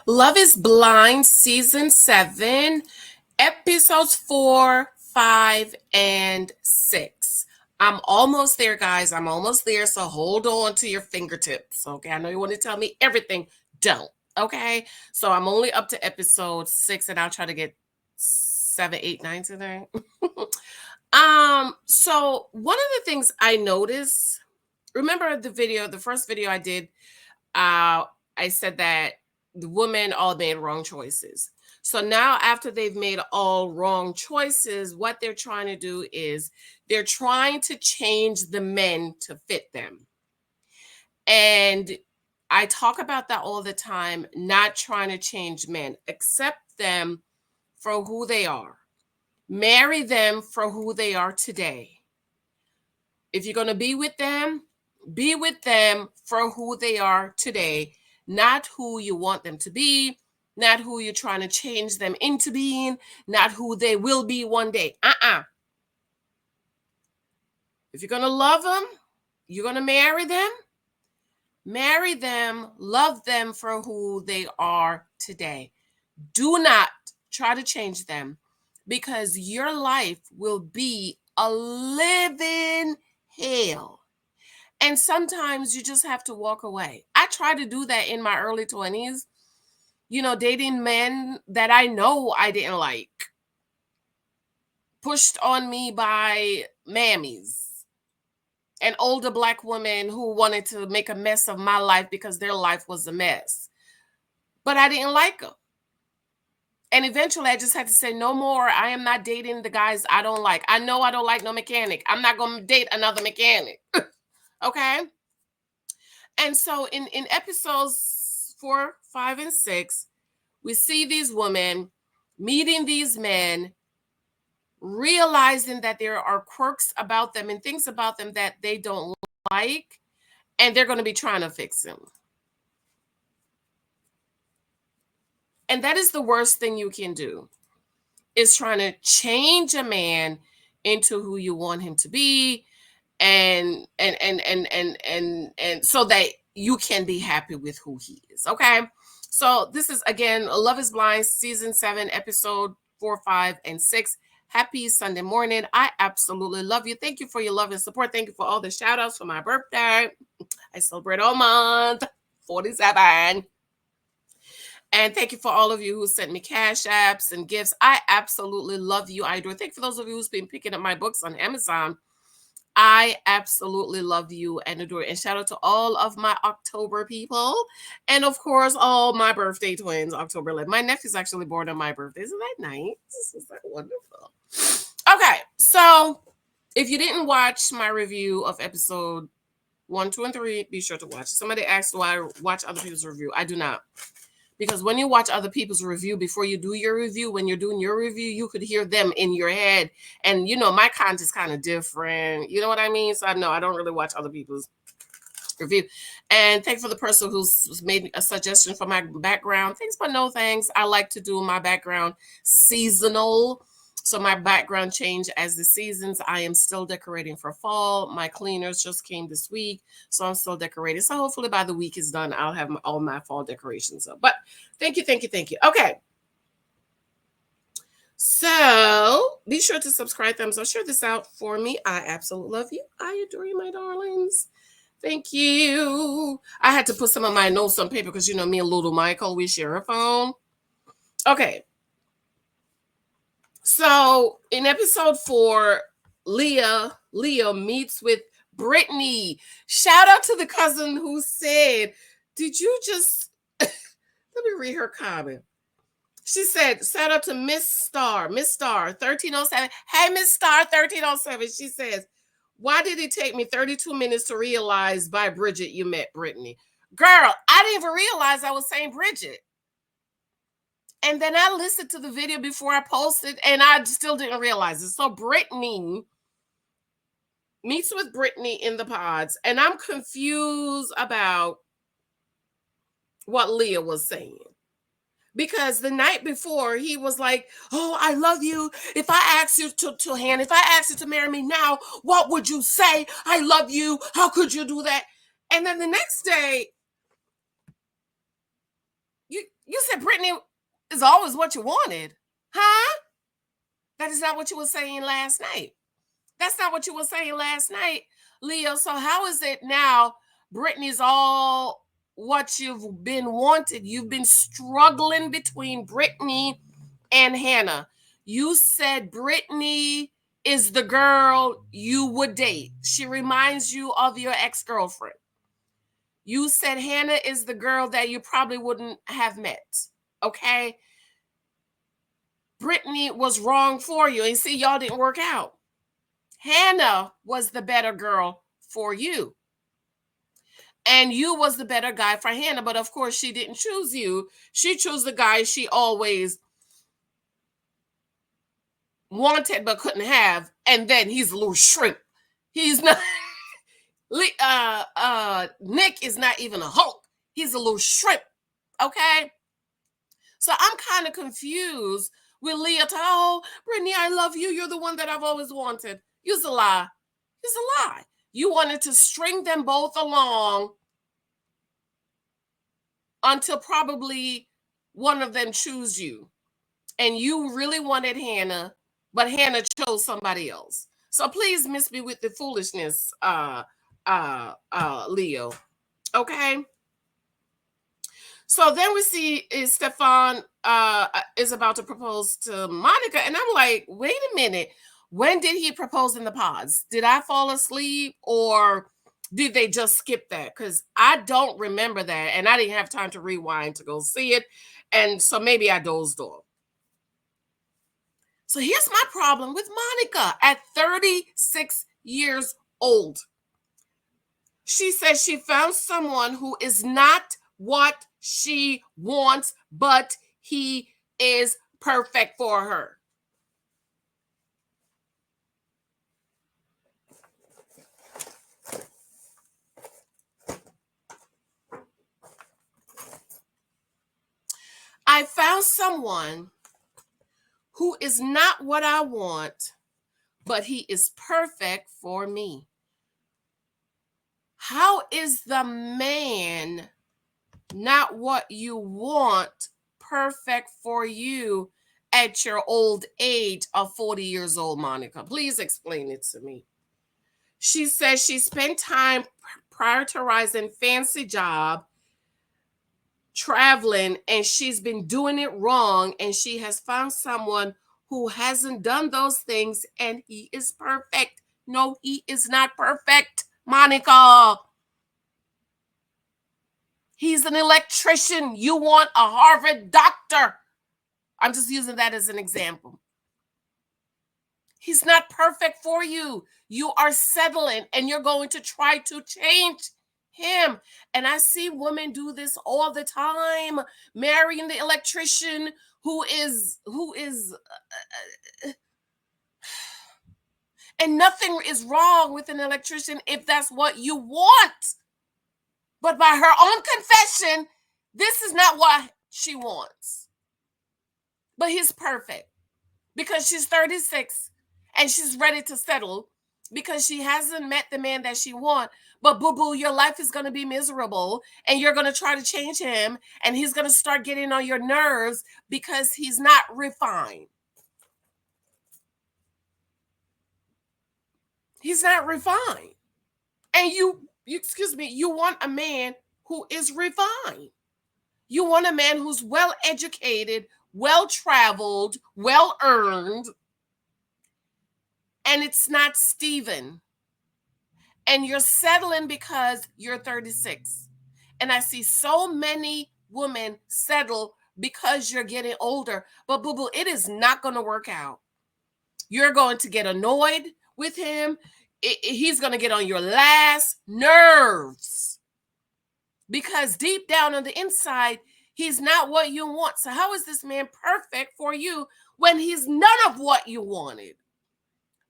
Love is Blind, Season 7, Episodes 4, 5, and 6. I'm almost there, guys. I'm almost there. So hold on to your fingertips. Okay. I know you want to tell me everything. Don't. Okay. So I'm only up to episode 6, and I'll try to get 7, 8, 9 today. So one of the things I noticed, remember the first video I did, I said that the women all made wrong choices. So now, after they've made all wrong choices, what they're trying to do is they're trying to change the men to fit them. And I talk about that all the time, not trying to change men, accept them for who they are, marry them for who they are today. If you're going to be with them for who they are today, not who you want them to be, not who you're trying to change them into being, not who they will be one day. If you're going to love them, you're going to marry them, love them for who they are today. Do not try to change them, because your life will be a living hell. And sometimes you just have to walk away. I tried to do that in my early 20s, dating men that I know I didn't like, pushed on me by mammies and older Black women who wanted to make a mess of my life because their life was a mess. But I didn't like them. And eventually I just had to say, no more. I am not dating the guys I don't like. I know I don't like no mechanic. I'm not going to date another mechanic. Okay? And so in episodes 4, 5, and 6, we see these women meeting these men, realizing that there are quirks about them and things about them that they don't like, and they're going to be trying to fix them. And that is the worst thing you can do, is trying to change a man into who you want him to be, and so that you can be happy with who he is. Okay. So this is, again, Love is Blind, Season 7, Episode 4, 5, and 6. Happy Sunday morning. I absolutely love you. Thank you for your love and support. Thank you for all the shout outs for my birthday. I celebrate all month, 47. And thank you for all of you who sent me cash apps and gifts. I absolutely love you. I adore. Thank you for those of you who's been picking up my books on Amazon. I absolutely love you and adore. And shout out to all of my October people. And of course, all my birthday twins, October 11th. My nephew's actually born on my birthday. Isn't that nice? Isn't that wonderful? Okay, so if you didn't watch my review of episode 1, 2, and 3, be sure to watch. Somebody asked, do I watch other people's review? I do not. Because when you watch other people's review before you do your review, when you're doing your review, you could hear them in your head. And, my content's kind of different. You know what I mean? So I don't really watch other people's review. And thanks for the person who's made a suggestion for my background. Thanks, but no thanks. I like to do my background seasonal. So my background changed as the seasons. I am still decorating for fall. My cleaners just came this week, so I'm still decorating. So hopefully by the week is done, I'll have all my fall decorations up. But thank you. Okay. So be sure to subscribe, thumbs up, share this out for me. I absolutely love you. I adore you, my darlings. Thank you. I had to put some of my notes on paper because, me and little Michael, we share a phone. Okay. So in episode 4, Leo meets with Britney. Shout out to the cousin who said, did you just, let me read her comment. She said, shout out to Miss Star 1307. Hey, Miss Star 1307. She says, why did it take me 32 minutes to realize by Bridget you met Britney? Girl, I didn't even realize I was saying Bridget. And then I listened to the video before I posted, and I still didn't realize it. So Britney meets with Britney in the pods, and I'm confused about what Leah was saying. Because the night before, he was like, oh, I love you. If I asked you if I asked you to marry me now, what would you say? I love you. How could you do that? And then the next day, you said always what you wanted. Huh? That is not what you were saying last night. That's not what you were saying last night, Leo. So how is it now Britney's all what you've been wanted? You've been struggling between Britney and Hannah. You said Britney is the girl you would date. She reminds you of your ex-girlfriend. You said Hannah is the girl that you probably wouldn't have met. Okay? Britney was wrong for you. And see, y'all didn't work out. Hannah was the better girl for you. And you was the better guy for Hannah. But of course, she didn't choose you. She chose the guy she always wanted but couldn't have. And then he's a little shrimp. He's not... Nick is not even a Hulk. He's a little shrimp. Okay? So I'm kind of confused with Leah. Oh, Britney, I love you. You're the one that I've always wanted. You's a lie. It's a lie. You wanted to string them both along until probably one of them choose you. And you really wanted Hannah, but Hannah chose somebody else. So please miss me with the foolishness, Leo. Okay? So then we see Stefan is about to propose to Monica. And I'm like, wait a minute. When did he propose in the pods? Did I fall asleep or did they just skip that? Because I don't remember that. And I didn't have time to rewind to go see it. And so maybe I dozed off. So here's my problem with Monica at 36 years old. She says she found someone who is not what she wants, but he is perfect for her. I found someone who is not what I want, but he is perfect for me. How is the man not what you want, perfect for you at your old age of 40 years old, Monica? Please explain it to me. She says she spent time prioritizing fancy job, traveling, and she's been doing it wrong, and she has found someone who hasn't done those things, and he is perfect. No, he is not perfect, Monica. He's an electrician. You want a Harvard doctor. I'm just using that as an example. He's not perfect for you. You are settling and you're going to try to change him. And I see women do this all the time, marrying the electrician who is and nothing is wrong with an electrician if that's what you want. But by her own confession, this is not what she wants. But he's perfect because she's 36 and she's ready to settle because she hasn't met the man that she wants. But boo-boo, your life is going to be miserable and you're going to try to change him and he's going to start getting on your nerves because he's not refined. He's not refined. And you want a man who is refined. You want a man who's well-educated, well-traveled, well-earned, and it's not Steven. And you're settling because you're 36. And I see so many women settle because you're getting older. But boo-boo, it is not going to work out. You're going to get annoyed with him. He's going to get on your last nerves. Because deep down on the inside, he's not what you want. So how is this man perfect for you when he's none of what you wanted?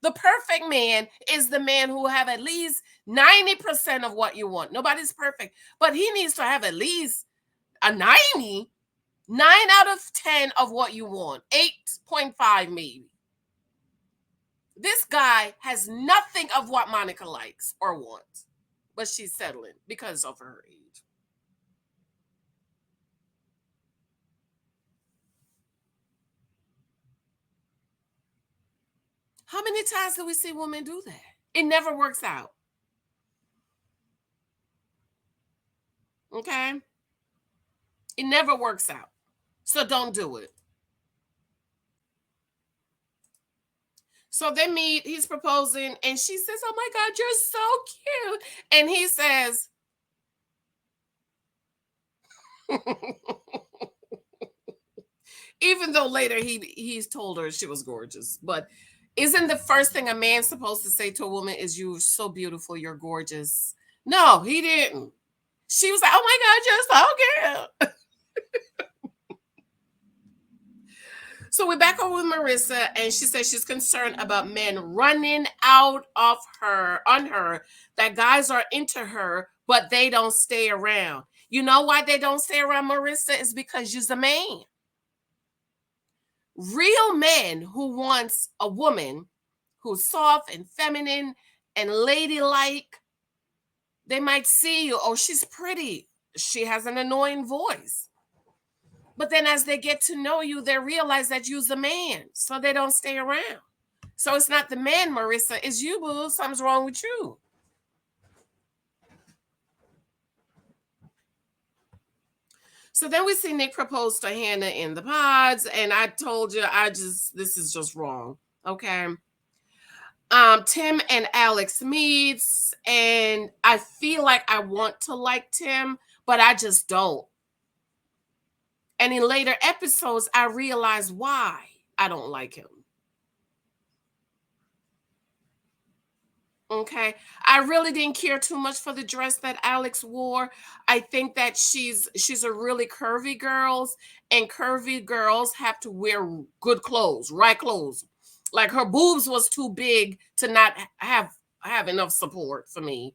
The perfect man is the man who have at least 90% of what you want. Nobody's perfect, but he needs to have at least a 90, 9 out of 10 of what you want, 8.5 maybe. This guy has nothing of what Monica likes or wants, but she's settling because of her age. How many times do we see women do that? It never works out. Okay? It never works out. So don't do it. So they meet, he's proposing, and she says, "Oh my God, you're so cute." And he says, even though later he's told her she was gorgeous, but isn't the first thing a man's supposed to say to a woman is, "You're so beautiful, you're gorgeous"? No, he didn't. She was like, "Oh my God, you're so cute." So we're back over with Marissa, and she says she's concerned about men running out of her on her, that guys are into her, but they don't stay around. You know why they don't stay around, Marissa? Is because you're a man. Real men who wants a woman who's soft and feminine and ladylike, they might see you, oh, she's pretty, she has an annoying voice. But then as they get to know you, they realize that you're the man, so they don't stay around. So it's not the man, Marissa, it's you, boo. Something's wrong with you. So then we see Nick propose to Hannah in the pods, and I told you, this is just wrong. Okay. Tim and Alex meets, and I feel like I want to like Tim, but I just don't. And in later episodes, I realize why I don't like him. Okay. I really didn't care too much for the dress that Alex wore. I think that she's a really curvy girls, and curvy girls have to wear good clothes, right clothes. Like her boobs was too big to not have enough support for me.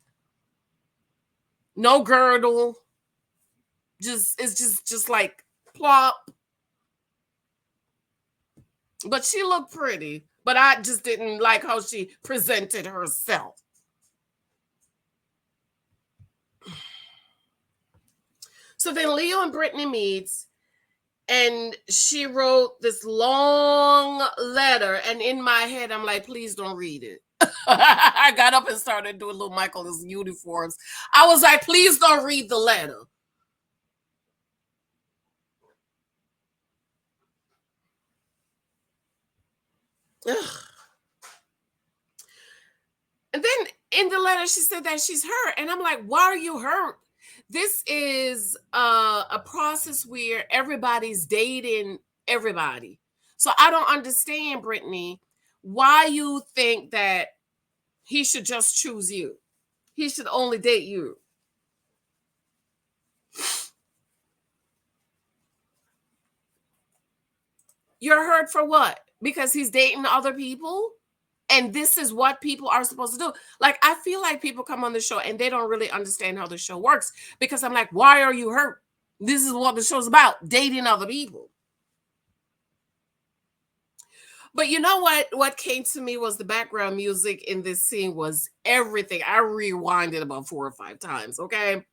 No girdle. It's just like plop. But she looked pretty. But I just didn't like how she presented herself. So then Leo and Britney meets, and she wrote this long letter. And in my head, I'm like, please don't read it. I got up and started doing little Michael's uniforms. I was like, please don't read the letter. Ugh. And then in the letter, she said that she's hurt. And I'm like, why are you hurt? This is a process where everybody's dating everybody. So I don't understand, Brittany, why you think that he should just choose you. He should only date you. You're hurt for what? Because he's dating other people? And this is what people are supposed to do. Like, I feel like people come on the show and they don't really understand how the show works, because I'm like, why are you hurt? This is what the show's about, dating other people. But you know what came to me was the background music in this scene was everything. I rewinded about 4 or 5 times, okay?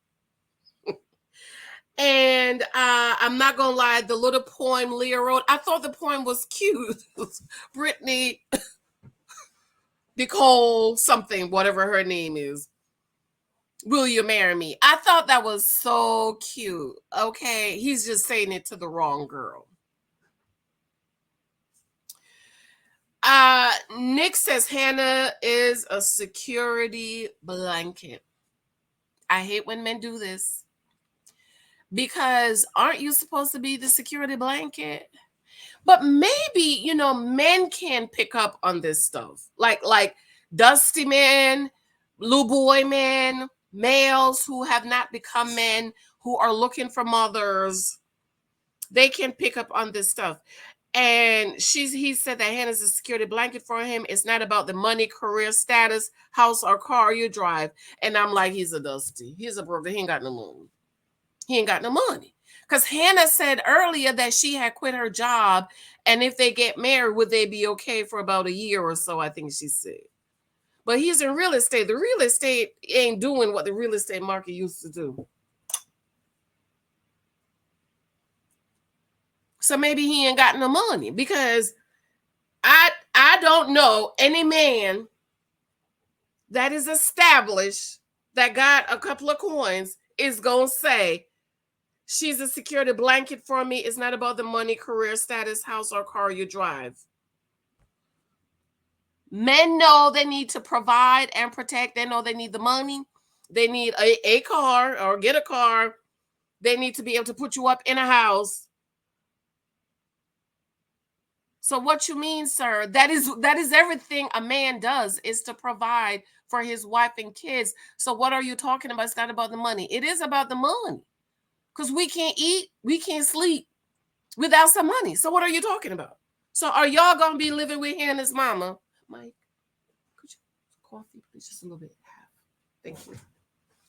And I'm not gonna lie, the little poem Leah wrote, I thought the poem was cute. Brittany Nicole something, whatever her name is. Will you marry me? I thought that was so cute. Okay, he's just saying it to the wrong girl. Nick says Hannah is a security blanket. I hate when men do this, because aren't you supposed to be the security blanket? But maybe, men can pick up on this stuff. Like dusty men, blue boy men, males who have not become men, who are looking for mothers. They can pick up on this stuff. And he said that Hannah's a security blanket for him. It's not about the money, career status, house or car you drive. And I'm like, he's a dusty. He's a broker. He ain't got no money. He ain't got no money. Because Hannah said earlier that she had quit her job, and if they get married, would they be okay for about a year or so, I think she said. But he's in real estate. The real estate ain't doing what the real estate market used to do. So maybe he ain't got no money, because I I don't know any man that is established that got a couple of coins is going to say, she's a security blanket for me. It's not about the money, career status, house, or car you drive. Men know they need to provide and protect. They know they need the money. They need a car or get a car. They need to be able to put you up in a house. So what you mean, sir? That is everything a man does, is to provide for his wife and kids. So what are you talking about? It's not about the money. It is about the money. Because we can't eat, we can't sleep without some money. So what are you talking about? So are y'all gonna be living with Hannah's mama? Mike, could you coffee, please, just a little bit? Thank you.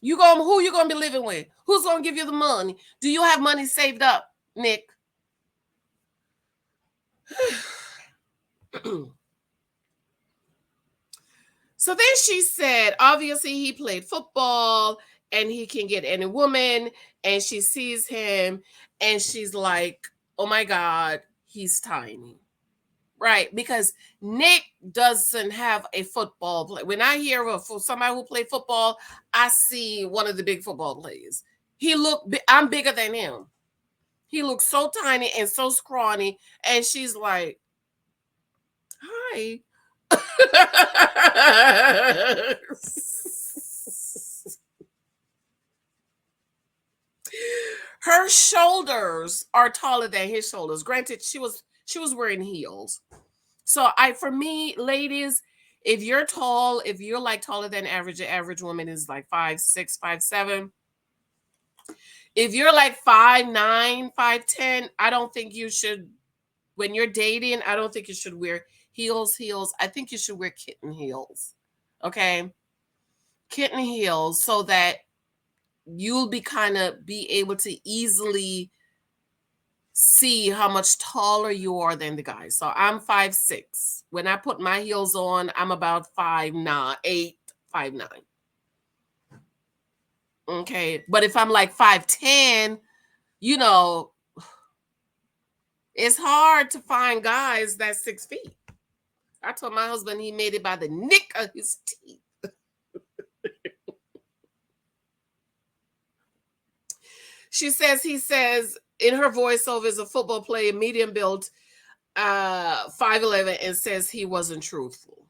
Who you gonna be living with? Who's gonna give you the money? Do you have money saved up, Nick? So then she said, obviously he played football and he can get any woman, and she sees him and she's like, oh my God, he's tiny. Right, because Nick doesn't have a football play. When I hear of somebody who played football, I see one of the big football players. I'm bigger than him. He looks so tiny and so scrawny, and she's like, hi. Her shoulders are taller than his shoulders. Granted, she was wearing heels. So for me, ladies, if you're tall, if you're like taller than average, the average woman is like 5'6", 5'7". If you're like 5'9", 5'10", I don't think you should, when you're dating, I don't think you should wear heels. I think you should wear kitten heels. Okay? Kitten heels, so that you'll be able to easily see how much taller you are than the guy. So I'm 5'6". When I put my heels on, I'm about 5'9", 8, 5'9". Okay. But if I'm like 5'10", it's hard to find guys that's 6 feet. I told my husband he made it by the nick of his teeth. He says in her voiceover, is a football player, medium built, 5'11", and says he wasn't truthful.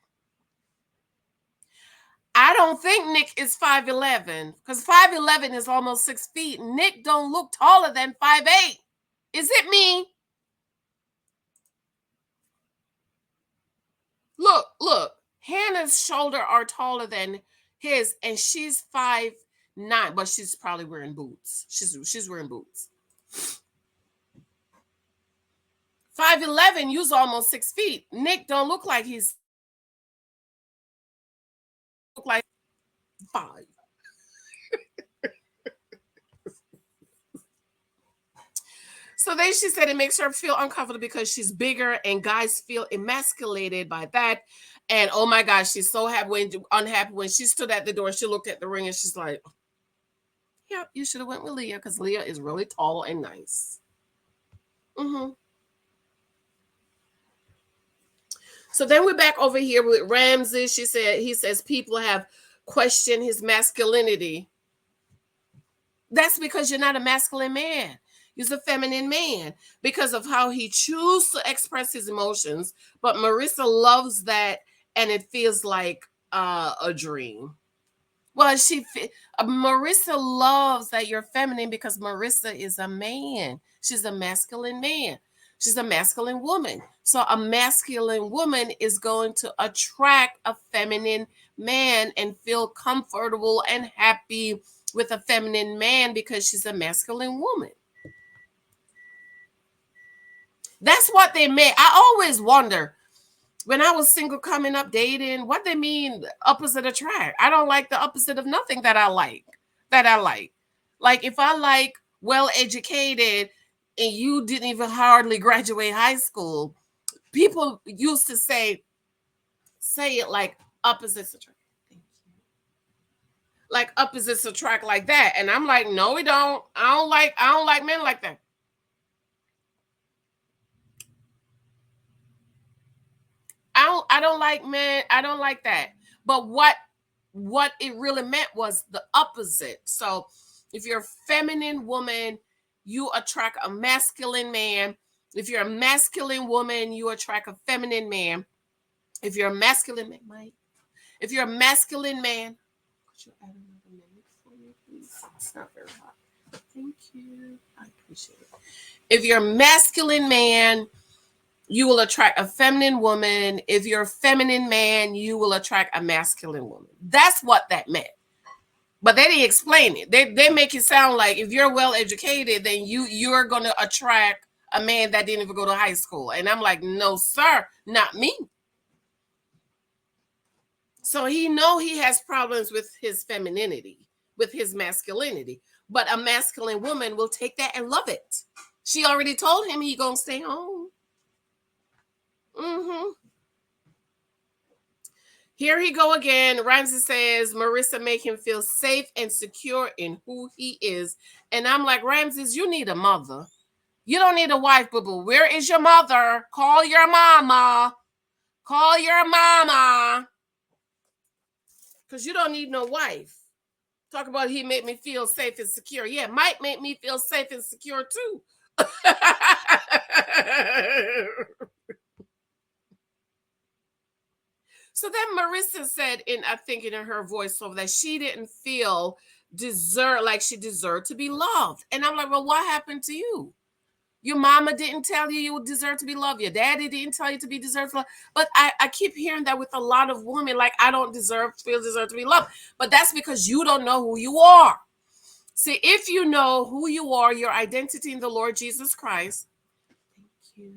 I don't think Nick is 5'11", because 5'11" is almost 6 feet. Nick don't look taller than 5'8". Is it me? Look. Hannah's shoulder are taller than his, and she's 5'9", but she's probably wearing boots. She's wearing boots. 5'11", you's almost 6 feet. Nick don't look like he's like 5. So then she said it makes her feel uncomfortable because she's bigger and guys feel emasculated by that. And oh my gosh, she's so unhappy when she stood at the door. She looked at the ring and she's like, yeah, you should have went with Leah, because Leah is really tall and nice. So then we're back over here with Ramsay. He says people have questioned his masculinity. That's because you're not a masculine man. He's a feminine man because of how he chooses to express his emotions. But Marissa loves that, and it feels like a dream. Well, Marissa loves that you're feminine because Marissa is a man. She's a masculine man. She's a masculine woman. So a masculine woman is going to attract a feminine man and feel comfortable and happy with a feminine man because she's a masculine woman. That's what they meant. I always wonder, when I was single coming up dating, what they mean opposite attract. I don't like the opposite of nothing that I like. Like if I like well-educated and you didn't even hardly graduate high school, people used to say it like opposites attract. Like opposites attract like that. And I'm like, no, we don't. I don't like men like that. I I don't like men. I don't like that. But what it really meant was the opposite. So if you're a feminine woman, you attract a masculine man. If you're a masculine woman, you attract a feminine man. If you're a masculine man, Mike, if you're a masculine man, could you add another minute for me, please? It's not very hot. Thank you. I appreciate it. If you're a masculine man, you will attract a feminine woman. If you're a feminine man, you will attract a masculine woman. That's what that meant. But they didn't explain it. They make it sound like if you're well educated, then you're gonna attract a man that didn't even go to high school. And I'm like, no, sir, not me. So he has problems with his femininity, with his masculinity. But a masculine woman will take that and love it. She already told him he gonna stay home. Mm-hmm. Here he go again. Ramsay says Marissa make him feel safe and secure in who he is. And I'm like, Ramsay, you need a mother. You don't need a wife, boo-boo. Where is your mother? Call your mama. Call your mama. Because you don't need no wife. Talk about he made me feel safe and secure. Yeah, Mike made me feel safe and secure too. So then Marissa said, I think in her voiceover, that she didn't feel like she deserved to be loved. And I'm like, well, what happened to you? Your mama didn't tell you you deserve to be loved. Your daddy didn't tell you to be deserved to love. But I keep hearing that with a lot of women, like I don't feel deserve to be loved. But that's because you don't know who you are. See, if you know who you are, your identity in the Lord Jesus Christ. Thank you.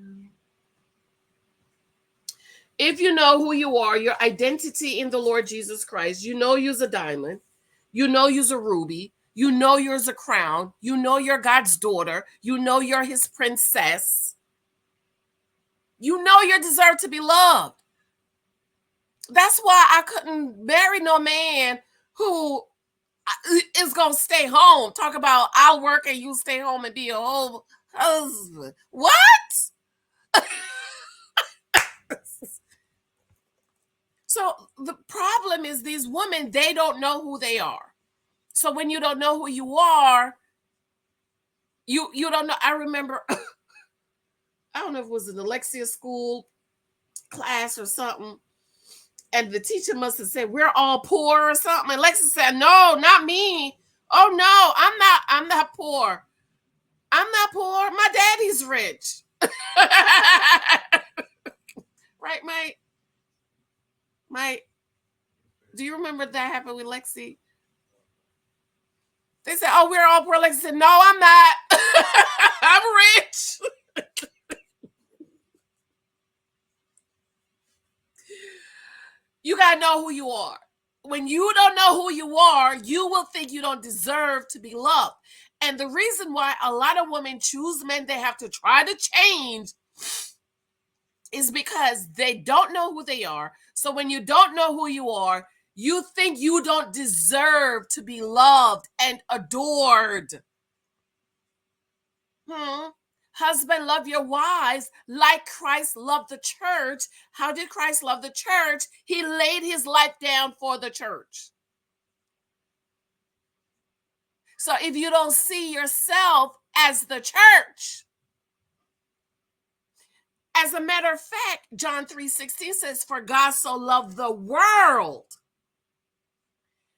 If you know who you are, your identity in the Lord Jesus Christ, you know you're a diamond, you know you're a ruby, you know you're a crown, you know you're God's daughter, you know you're his princess, you know you deserve to be loved. That's why I couldn't marry no man who is going to stay home. Talk about I'll work and you stay home and be a whole husband. What? So the problem is these women, they don't know who they are. So when you don't know who you are, you don't know. I remember, I don't know if it was an Alexia school class or something, and the teacher must have said, we're all poor or something. And Alexia said, no, not me. Oh no, I'm not poor. I'm not poor. My daddy's rich. Right, Mike? Mike, do you remember that happened with Lexi? They said, oh, we're all poor. Lexi said, no, I'm not. I'm rich. You got to know who you are. When you don't know who you are, you will think you don't deserve to be loved. And the reason why a lot of women choose men they have to try to change is because they don't know who they are. So when you don't know who you are, you think you don't deserve to be loved and adored. Husband, love your wives like Christ loved the church. How did Christ love the church? He laid his life down for the church. So if you don't see yourself as the church, as a matter of fact, John 3:16 says, for God so loved the world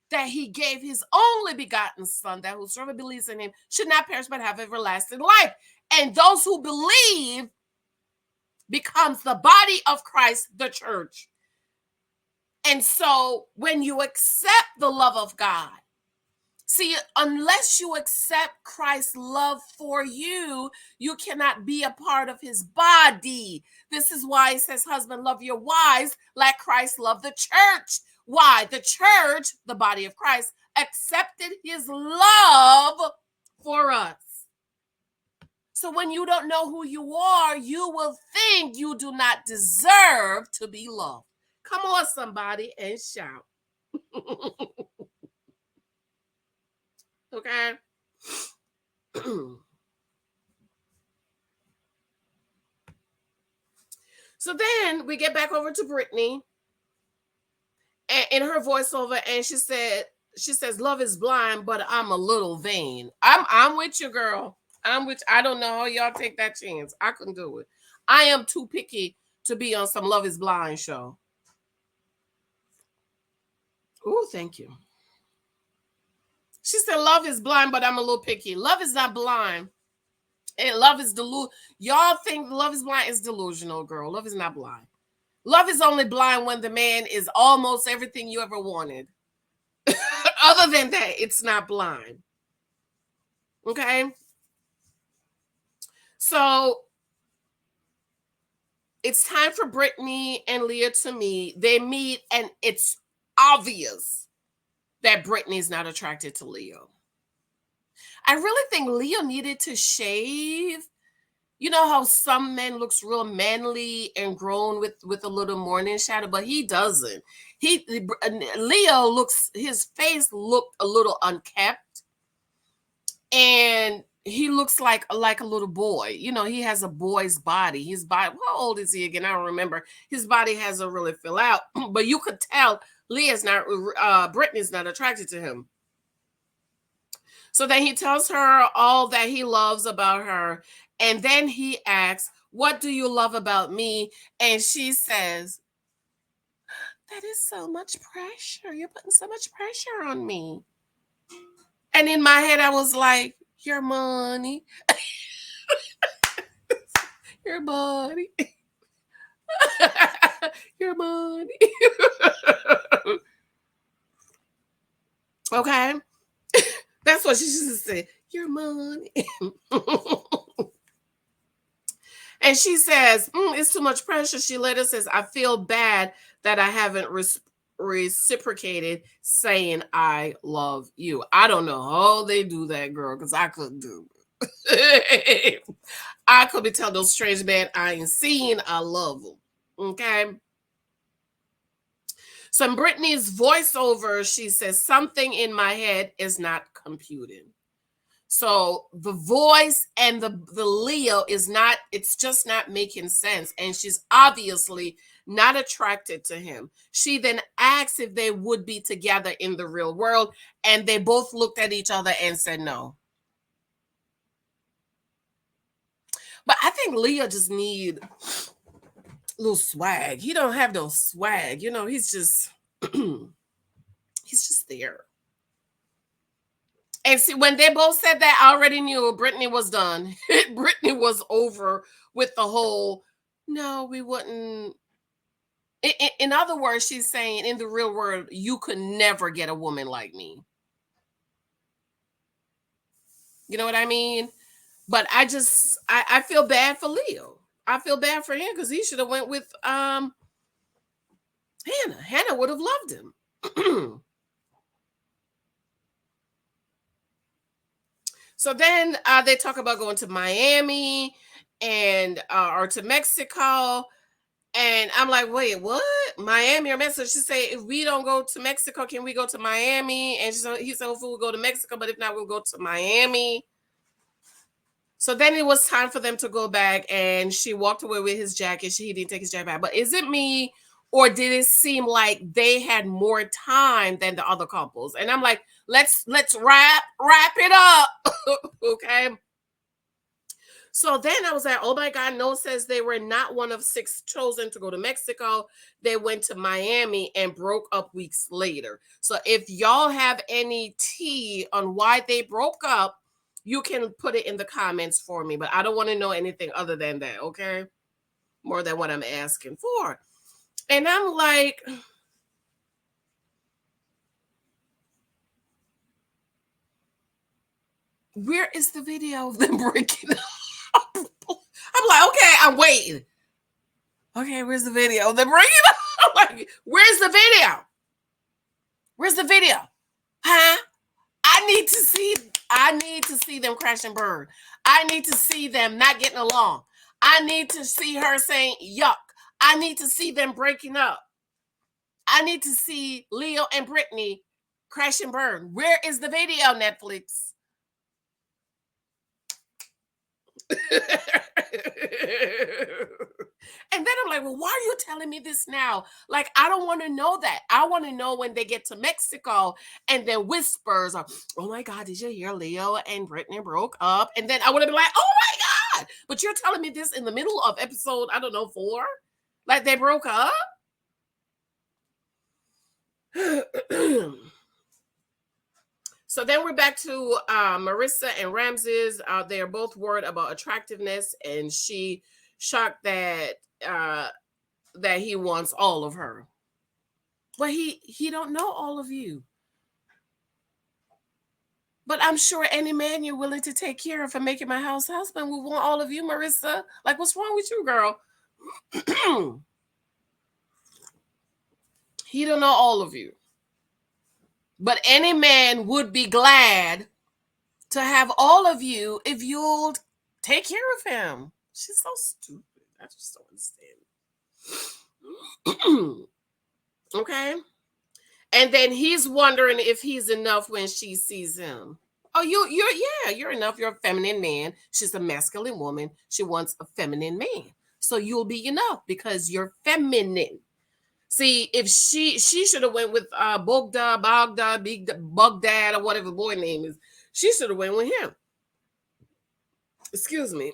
that he gave his only begotten son, that whosoever believes in him should not perish but have everlasting life. And those who believe becomes the body of Christ, the church. And so when you accept the love of God, see, unless you accept Christ's love for you, you cannot be a part of his body. This is why it says, husband, love your wives like Christ loved the church. Why? The church, the body of Christ, accepted his love for us. So when you don't know who you are, you will think you do not deserve to be loved. Come on, somebody, and shout. Okay? So then we get back over to Britney and in her voiceover, and she says, "Love is blind, but I'm a little vain." I'm with you, girl. I don't know how y'all take that chance. I couldn't do it. I am too picky to be on some Love is Blind show. Oh, thank you. She said, "Love is blind, but I'm a little picky." Love is not blind. And love is Y'all think love is blind is delusional, girl. Love is not blind. Love is only blind when the man is almost everything you ever wanted. Other than that, it's not blind. Okay? So it's time for Britney and Leo to meet. They meet, and it's obvious that Britney's not attracted to Leo. I really think Leo needed to shave. You know how some men looks real manly and grown with a little morning shadow, but he doesn't. Leo looks, his face looked a little unkept, and he looks like a little boy. You know, he has a boy's body. His body. How old is he again? I don't remember. His body hasn't really fill out, but you could tell Leah's not. Britney's not attracted to him. So then he tells her all that he loves about her, and then he asks, "What do you love about me?" And she says, "That is so much pressure. You're putting so much pressure on me." And in my head, I was like, "Your money, your money, your money." Okay, that's what she should have said. Your money. And she says, "It's too much pressure." She later says, "I feel bad that I haven't reciprocated saying I love you." I don't know how they do that, girl, because I couldn't do it. I could be telling those strange men I ain't seen I love them. Okay. So in Britney's voiceover, she says, "Something in my head is not computing." So the voice and the Leo is not, it's just not making sense. And she's obviously not attracted to him. She then asks if they would be together in the real world. And they both looked at each other and said no. But I think Leo just need a little swag. He don't have no swag. You know, he's just he's just there. And see, when they both said that, I already knew Britney was done. Britney was over with the whole, "No, we wouldn't." In other words, she's saying, in the real world, you could never get a woman like me. You know what I mean? But I feel bad for Leo. I feel bad for him because he should have went with Hannah. Hannah would have loved him. So then they talk about going to Miami and or to Mexico. And I'm like, "Wait, what? Miami or Mexico?" She said, "If we don't go to Mexico, can we go to Miami?" And he said, "Hopefully we'll go to Mexico, but if not, we'll go to Miami." So then it was time for them to go back, and she walked away with his jacket. He didn't take his jacket back. But is it me, or did it seem like they had more time than the other couples? And I'm like, let's wrap it up. Okay. So then I was like, "Oh my God, no," says they were not one of 6 chosen to go to Mexico. They went to Miami and broke up weeks later. So if y'all have any tea on why they broke up, you can put it in the comments for me. But I don't want to know anything other than that, okay? More than what I'm asking for. And I'm like, where is the video of them breaking up? I'm like, okay, I'm waiting. Okay, where's the video? They're breaking up. I'm like, where's the video? Where's the video? Huh? I need to see them crash and burn. I need to see them not getting along. I need to see her saying yuck. I need to see them breaking up. I need to see Leo and Britney crash and burn. Where is the video, Netflix? And then I'm like, "Well, telling me this now. Like, I don't want to know that. I want to know when they get to Mexico and then whispers of, oh my God, did you hear Leo and Brittany broke up? And then I would have been like, oh my God. But you're telling me this in the middle of episode, I don't know, 4? Like they broke up? So then we're back to Marissa and Ramsay's. They're both worried about attractiveness, and she shocked that that he wants all of her. But he don't know all of you. But I'm sure any man you're willing to take care of and make it my house husband will want all of you, Marissa. Like, what's wrong with you, girl? He don't know all of you. But any man would be glad to have all of you if you'll take care of him. She's so stupid. I just don't understand. Okay. And then he's wondering if he's enough when she sees him. Oh, you're enough. You're a feminine man. She's a masculine woman. She wants a feminine man. So you'll be enough because you're feminine. See, if she should have went with Bogda, Big Bogdad, or whatever the boy name is, she should have went with him. Excuse me.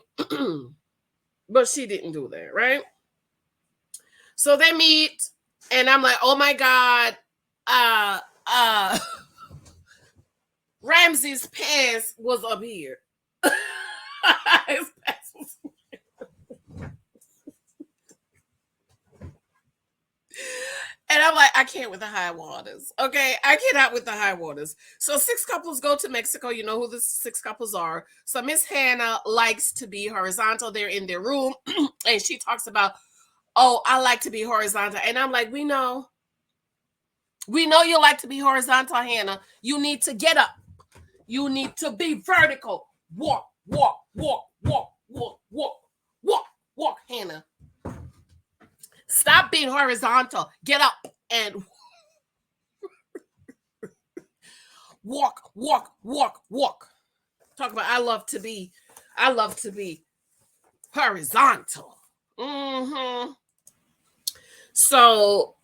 But she didn't do that, right? So they meet, and I'm like, oh my God, Ramsay's pants was up here. His pants was And I'm like, I can't with the high waters. Okay, I cannot with the high waters. So 6 couples go to Mexico. You know who the 6 couples are. So Miss Hannah likes to be horizontal. They're in their room, and she talks about, oh, I like to be horizontal. And I'm like, we know you like to be horizontal, Hannah. You need to get up. You need to be vertical. Walk, walk, walk, walk, walk, walk, walk, walk, Hannah. Stop being horizontal. Get up and walk, walk, walk, walk. Talk about I love to be horizontal. Mm-hmm. So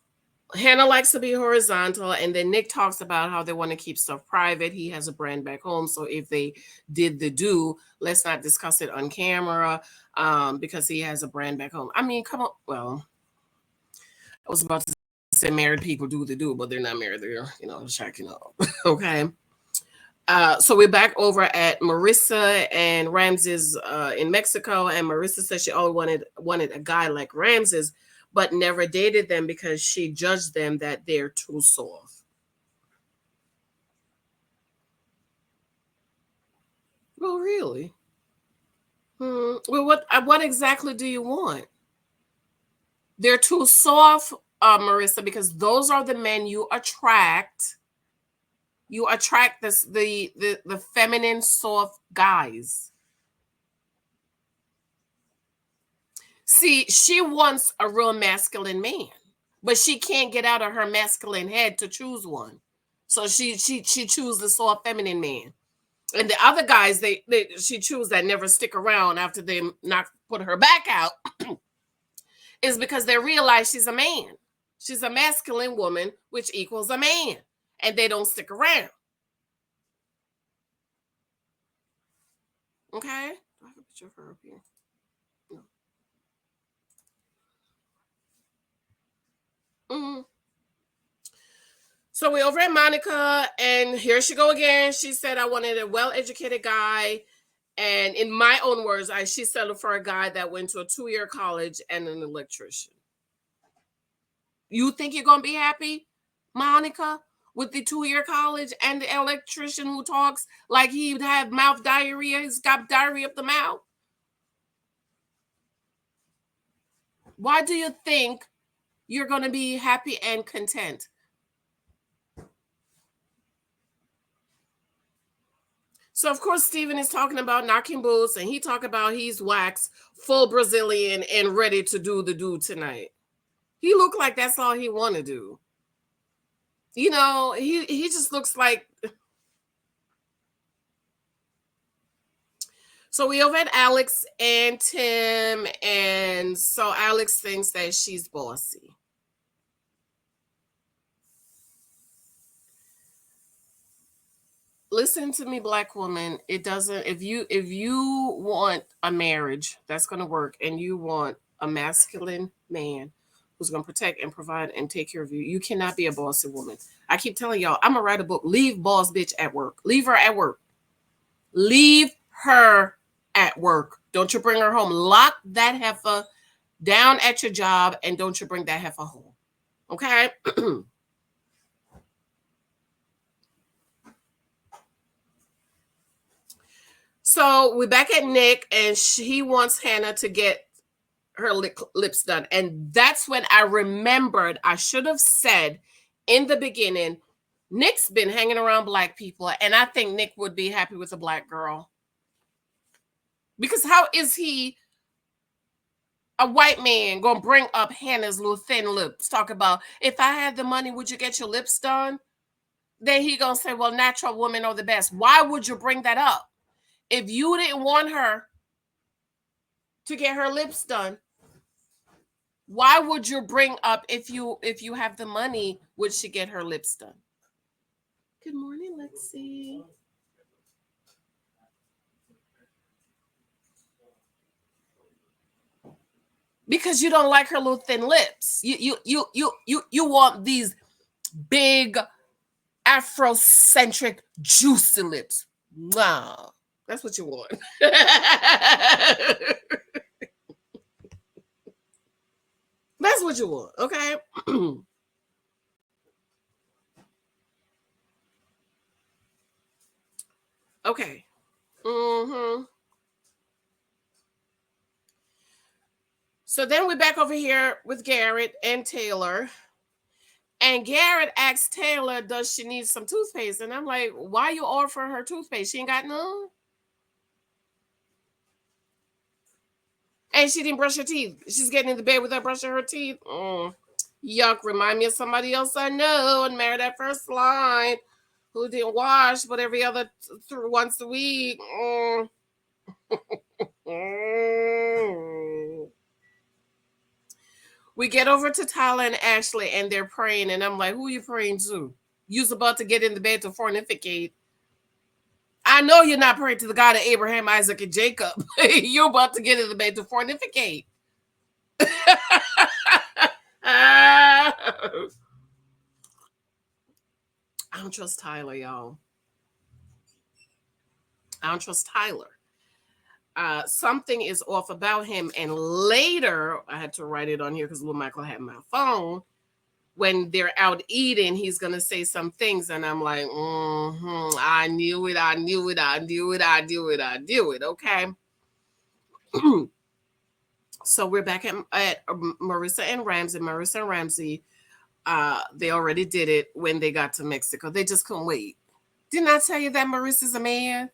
Hannah likes to be horizontal, and then Nick talks about how they want to keep stuff private. He has a brand back home, so if they did the do, let's not discuss it on camera, because he has a brand back home. I mean, come on. Well, I was about to say married people do the do, but they're not married. They're, checking up. Okay. So we're back over at Marissa and Ramsay's in Mexico, and Marissa says she always wanted a guy like Ramsay's, but never dated them because she judged them that they're too soft. Well, really? Well, what exactly do you want? They're too soft, Marissa, because those are the men you attract. You attract the feminine, soft guys. See, she wants a real masculine man, but she can't get out of her masculine head to choose one. So she chooses the soft feminine man. And the other guys, she chooses that never stick around after they not put her back out, is because they realize she's a man. She's a masculine woman, which equals a man. And they don't stick around. Okay? Do I have a picture of her up here? No. Mm-hmm. So we're over at Monica, and here she go again. She said, I wanted a well-educated guy. And in my own words, she settled for a guy that went to a 2-year college and an electrician. You think you're going to be happy, Monica, with the 2-year college and the electrician who talks like he'd have mouth diarrhea? He's got diarrhea up the mouth. Why do you think you're going to be happy and content? So, of course, Steven is talking about knocking boots, and he talking about he's waxed, full Brazilian, and ready to do the do tonight. He looked like that's all he want to do. He just looks like... So we over at Alex and Tim, and so Alex thinks that she's bossy. Listen to me, black woman. It doesn't, if you want a marriage that's going to work and you want a masculine man who's going to protect and provide and take care of you, you cannot be a bossy woman. I keep telling y'all, I'm going to write a book. Leave boss bitch at work. Leave her at work. Leave her at work. Don't you bring her home. Lock that heifer down at your job, and don't you bring that heifer home. Okay? So we're back at Nick, and he wants Hannah to get her lips done. And that's when I remembered I should have said in the beginning, Nick's been hanging around black people, and I think Nick would be happy with a black girl. Because how is he, a white man, gonna bring up Hannah's little thin lips, talk about, if I had the money, would you get your lips done? Then he gonna say, well, natural women are the best. Why would you bring that up? If you didn't want her to get her lips done, why would you bring up, if you have the money, would she get her lips done? Good morning, let's see. Because you don't like her little thin lips. You want these big Afrocentric juicy lips. Wow. That's what you want. That's what you want, okay? Okay. So then we're back over here with Garrett and Taylor. And Garrett asks Taylor, does she need some toothpaste? And I'm like, why you offering her toothpaste? She ain't got none? And she didn't brush her teeth. She's getting in the bed without brushing her teeth. Yuck, remind me of somebody else I know and Married at First Line who didn't wash but every other once a week. We get over to Tyler and Ashley, and they're praying, and I'm like, who are you praying to? You's about to get in the bed to fornicate. I know you're not praying to the God of Abraham, Isaac, and Jacob. You're about to get in the bed to fornicate. I don't trust Tyler, y'all. I don't trust Tyler. Something is off about him. And later, I had to write it on here because little Michael had my phone. When they're out eating, he's going to say some things. And I'm like, I knew it. Okay. So we're back at Marissa and Ramsay. Marissa and Ramsay, they already did it when they got to Mexico. They just couldn't wait. Didn't I tell you that Marissa's a man?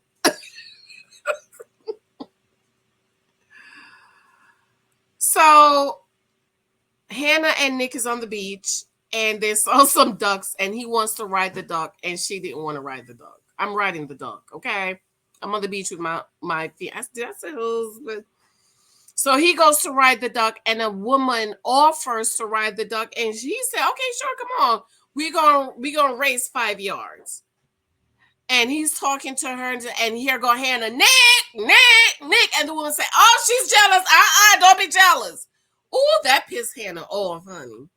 So Hannah and Nick is on the beach, and they saw some ducks, and he wants to ride the duck, and she didn't want to ride the duck. I'm riding the duck, okay? I'm on the beach with my fiance. Did I say husband? So he goes to ride the duck, and a woman offers to ride the duck, and she said, "Okay, sure, come on. We gonna race 5 yards." And he's talking to her, and here go Hannah, Nick, and the woman said, "Oh, she's jealous. Don't be jealous." Oh, that pissed Hannah off, honey.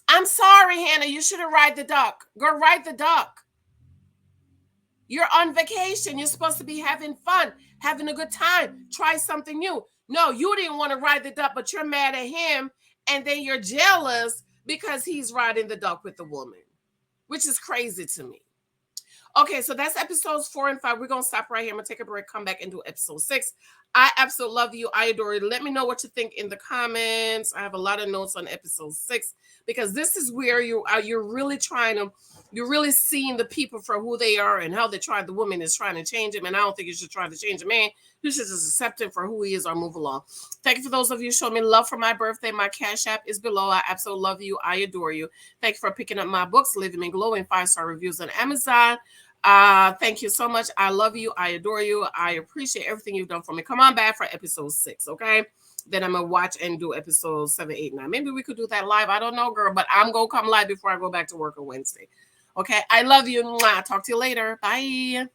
I'm sorry, Hannah. You should have ride the duck. Go ride the duck. You're on vacation. You're supposed to be having fun, having a good time. Try something new. No, you didn't want to ride the duck, but you're mad at him, and then you're jealous because he's riding the duck with the woman, which is crazy to me. Okay, so that's episodes 4 and 5. We're going to stop right here. I'm going to take a break, come back and do episode 6. I absolutely love you. I adore you. Let me know what you think in the comments. I have a lot of notes on episode 6 because this is where you're really seeing the people for who they are and how the woman is trying to change him. And I don't think you should try to change a man. You should just accept him for who he is or move along. Thank you for those of you showing me love for my birthday. My Cash App is below. I absolutely love you. I adore you. Thank you for picking up my books, Living in Glowing 5-star reviews on Amazon. Thank you so much. I love you. I adore you. I appreciate everything you've done for me. Come on back for episode 6, okay? Then I'm gonna watch and do episode 7, 8, 9. Maybe we could do that live. I don't know, girl, but I'm gonna come live before I go back to work on Wednesday. Okay. I love you. Mwah. Talk to you later. Bye.